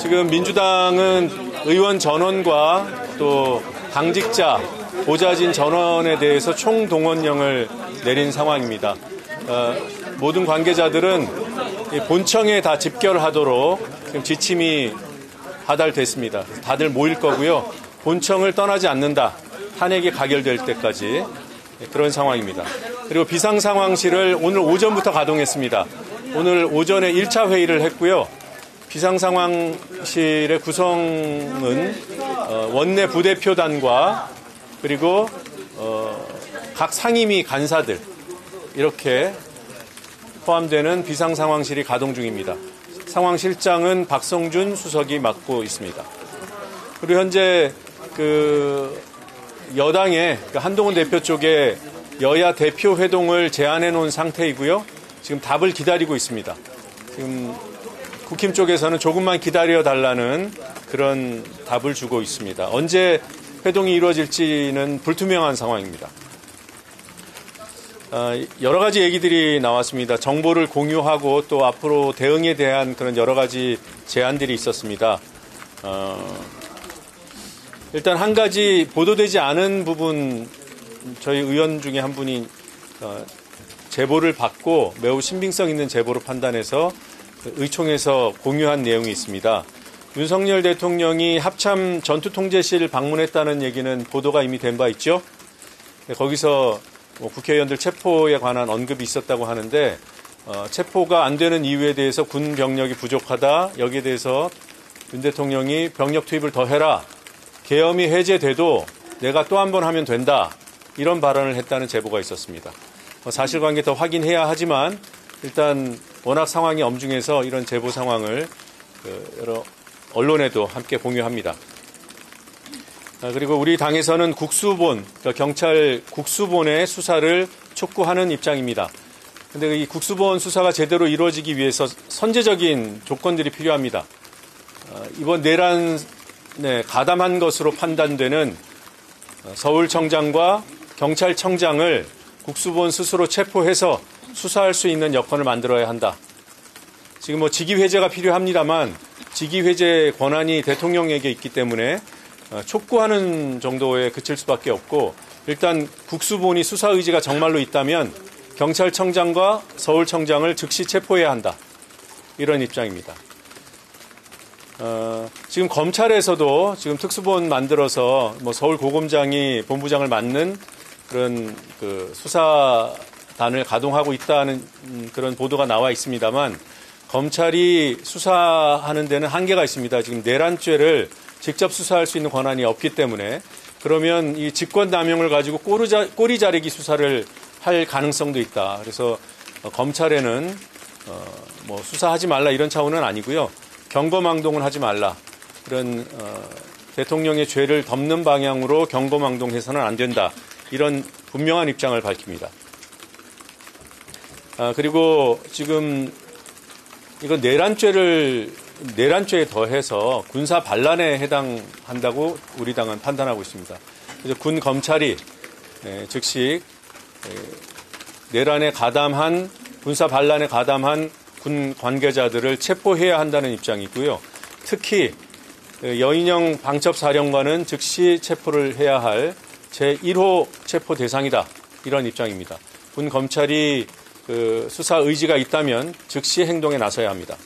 지금 민주당은 의원 전원과 또 당직자, 보좌진 전원에 대해서 총동원령을 내린 상황입니다. 모든 관계자들은 본청에 다 집결하도록 지금 지침이 하달됐습니다. 다들 모일 거고요. 본청을 떠나지 않는다. 탄핵이 가결될 때까지 그런 상황입니다. 그리고 비상상황실을 오늘 오전부터 가동했습니다. 오늘 오전에 1차 회의를 했고요. 비상상황실의 구성은 원내 부대표단과 그리고 각 상임위 간사들 이렇게 포함되는 비상상황실이 가동 중입니다. 상황실장은 박성준 수석이 맡고 있습니다. 그리고 현재 여당의 한동훈 대표 쪽에 여야 대표 회동을 제안해 놓은 상태이고요. 지금 답을 기다리고 있습니다. 지금 국힘 쪽에서는 조금만 기다려 달라는 그런 답을 주고 있습니다. 언제 회동이 이루어질지는 불투명한 상황입니다. 여러 가지 얘기들이 나왔습니다. 정보를 공유하고 또 앞으로 대응에 대한 그런 여러 가지 제안들이 있었습니다. 일단 한 가지 보도되지 않은 부분 저희 의원 중에 한 분이 제보를 받고 매우 신빙성 있는 제보로 판단해서 의총에서 공유한 내용이 있습니다. 윤석열 대통령이 합참 전투통제실 방문했다는 얘기는 보도가 이미 된 바 있죠. 거기서 국회의원들 체포에 관한 언급이 있었다고 하는데 체포가 안 되는 이유에 대해서 군 병력이 부족하다. 여기에 대해서 윤 대통령이 병력 투입을 더 해라. 계엄이 해제돼도 내가 또 한 번 하면 된다. 이런 발언을 했다는 제보가 있었습니다. 사실관계 더 확인해야 하지만 일단 워낙 상황이 엄중해서 이런 제보 상황을 여러 언론에도 함께 공유합니다. 그리고 우리 당에서는 국수본, 그러니까 경찰 국수본의 수사를 촉구하는 입장입니다. 그런데 이 국수본 수사가 제대로 이루어지기 위해서 선제적인 조건들이 필요합니다. 이번 내란에 가담한 것으로 판단되는 서울청장과 경찰청장을 국수본 스스로 체포해서 수사할 수 있는 여건을 만들어야 한다. 지금 직위회제가 필요합니다만 직위회제 권한이 대통령에게 있기 때문에 촉구하는 정도에 그칠 수밖에 없고 일단 국수본이 수사 의지가 정말로 있다면 경찰청장과 서울청장을 즉시 체포해야 한다. 이런 입장입니다. 지금 검찰에서도 지금 특수본 만들어서 서울 고검장이 본부장을 맡는 그런 수사단을 가동하고 있다는 그런 보도가 나와 있습니다만 검찰이 수사하는 데는 한계가 있습니다. 지금 내란죄를 직접 수사할 수 있는 권한이 없기 때문에 그러면 이 직권남용을 가지고 꼬리 자르기 수사를 할 가능성도 있다. 그래서 검찰에는 수사하지 말라 이런 차원은 아니고요. 경거망동은 하지 말라. 그런 대통령의 죄를 덮는 방향으로 경거망동해서는 안 된다. 이런 분명한 입장을 밝힙니다. 그리고 지금 이건 내란죄에 더해서 군사 반란에 해당한다고 우리 당은 판단하고 있습니다. 그래서 군 검찰이 즉시 내란에 가담한 군사 반란에 가담한 군 관계자들을 체포해야 한다는 입장이고요. 특히 여인영 방첩사령관은 즉시 체포를 해야 할 제1호 체포 대상이다. 이런 입장입니다. 군 검찰이 수사 의지가 있다면 즉시 행동에 나서야 합니다.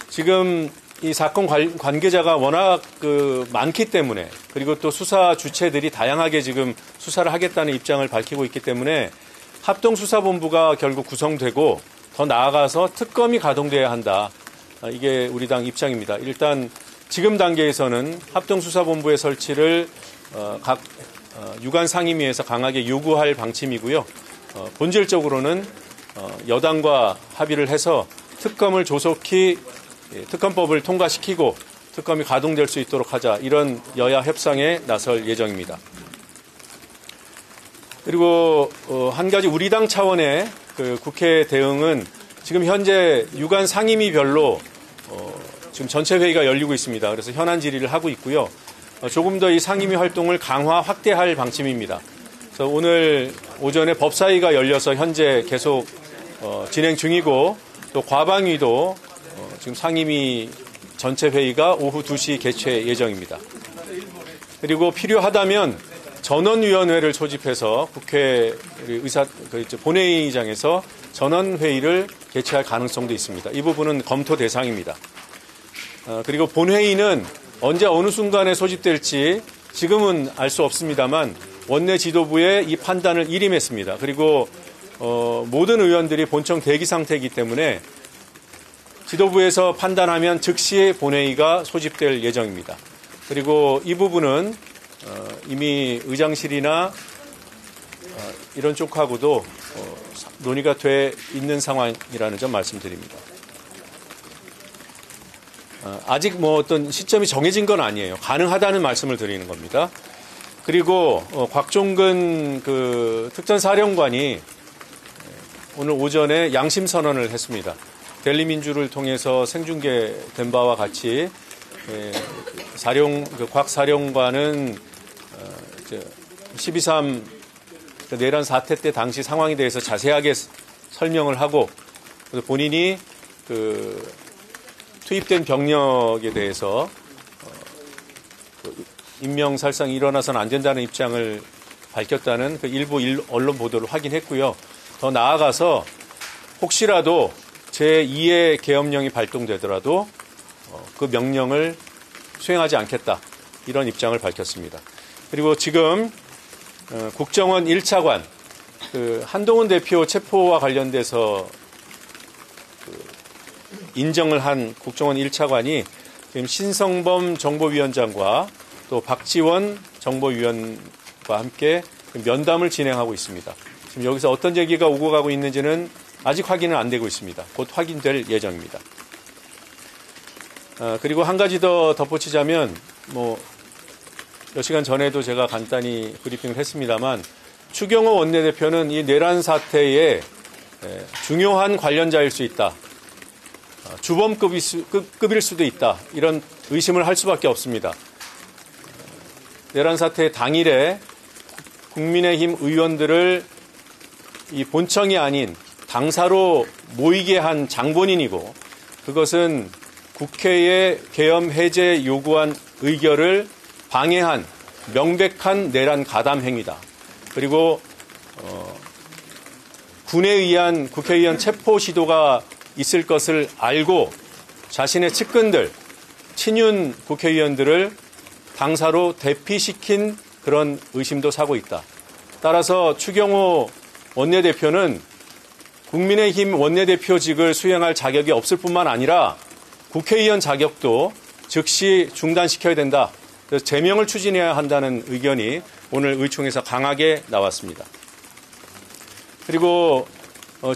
지금 이 사건 관계자가 워낙 많기 때문에 그리고 또 수사 주체들이 다양하게 지금 수사를 하겠다는 입장을 밝히고 있기 때문에 합동수사본부가 결국 구성되고 더 나아가서 특검이 가동돼야 한다. 이게 우리 당 입장입니다. 일단 지금 단계에서는 합동수사본부의 설치를 각 유관 상임위에서 강하게 요구할 방침이고요. 본질적으로는 여당과 합의를 해서 특검을 조속히 특검법을 통과시키고 특검이 가동될 수 있도록 하자 이런 여야 협상에 나설 예정입니다. 그리고 한 가지 우리 당 차원의 국회 대응은 지금 현재 유관 상임위별로 지금 전체 회의가 열리고 있습니다. 그래서 현안 질의를 하고 있고요. 조금 더 이 상임위 활동을 확대할 방침입니다. 그래서 오늘 오전에 법사위가 열려서 현재 계속 진행 중이고 또 과방위도 지금 상임위 전체 회의가 오후 2시 개최 예정입니다. 그리고 필요하다면 전원위원회를 소집해서 국회 본회의장에서 전원회의를 개최할 가능성도 있습니다. 이 부분은 검토 대상입니다. 그리고 본회의는 언제 어느 순간에 소집될지 지금은 알 수 없습니다만 원내 지도부의 이 판단을 일임했습니다. 그리고 모든 의원들이 본청 대기 상태이기 때문에 지도부에서 판단하면 즉시 본회의가 소집될 예정입니다. 그리고 이 부분은 이미 의장실이나 이런 쪽하고도 논의가 돼 있는 상황이라는 점 말씀드립니다. 아직 뭐 어떤 시점이 정해진 건 아니에요. 가능하다는 말씀을 드리는 겁니다. 그리고 곽종근 특전사령관이 오늘 오전에 양심 선언을 했습니다. 델리민주를 통해서 생중계된 바와 같이 곽 사령관은 12.3 내란 사태 때 당시 상황에 대해서 자세하게 설명을 하고 본인이 투입된 병력에 대해서 인명살상이 일어나서는 안 된다는 입장을 밝혔다는 일부 언론 보도를 확인했고요. 더 나아가서 혹시라도 제2의 계엄령이 발동되더라도 그 명령을 수행하지 않겠다. 이런 입장을 밝혔습니다. 그리고 지금 국정원 1차관 한동훈 대표 체포와 관련돼서 인정을 한 국정원 1차관이 지금 신성범 정보위원장과 또 박지원 정보위원과 함께 면담을 진행하고 있습니다. 지금 여기서 어떤 얘기가 오고 가고 있는지는 아직 확인은 안 되고 있습니다. 곧 확인될 예정입니다. 그리고 한 가지 더 덧붙이자면 몇 시간 전에도 제가 간단히 브리핑을 했습니다만 추경호 원내대표는 이 내란 사태의 중요한 관련자일 수 있다. 주범급일 수도 있다. 이런 의심을 할 수밖에 없습니다. 내란 사태 당일에 국민의힘 의원들을 이 본청이 아닌 당사로 모이게 한 장본인이고 그것은 국회의 계엄 해제 요구한 의결을 방해한 명백한 내란 가담 행위다. 그리고 군에 의한 국회의원 체포 시도가 있을 것을 알고 자신의 측근들, 친윤 국회의원들을 당사로 대피시킨 그런 의심도 사고 있다. 따라서 추경호 원내대표는 국민의힘 원내대표직을 수행할 자격이 없을 뿐만 아니라 국회의원 자격도 즉시 중단시켜야 된다. 그래서 제명을 추진해야 한다는 의견이 오늘 의총에서 강하게 나왔습니다. 그리고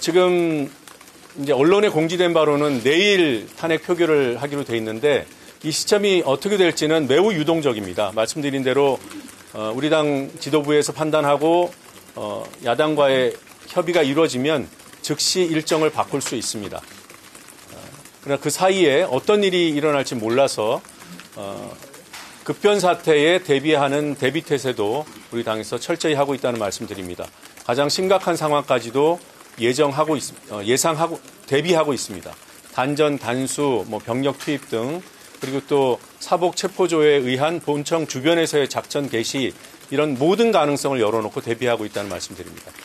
지금 이제 언론에 공지된 바로는 내일 탄핵 표결을 하기로 돼 있는데 이 시점이 어떻게 될지는 매우 유동적입니다. 말씀드린 대로 우리 당 지도부에서 판단하고 야당과의 협의가 이루어지면 즉시 일정을 바꿀 수 있습니다. 그러나 그 사이에 어떤 일이 일어날지 몰라서 급변 사태에 대비하는 대비태세도 우리 당에서 철저히 하고 있다는 말씀드립니다. 가장 심각한 상황까지도 예상하고 대비하고 있습니다. 단전, 단수, 병력 투입 등 그리고 또 사복 체포조에 의한 본청 주변에서의 작전 개시 이런 모든 가능성을 열어놓고 대비하고 있다는 말씀드립니다.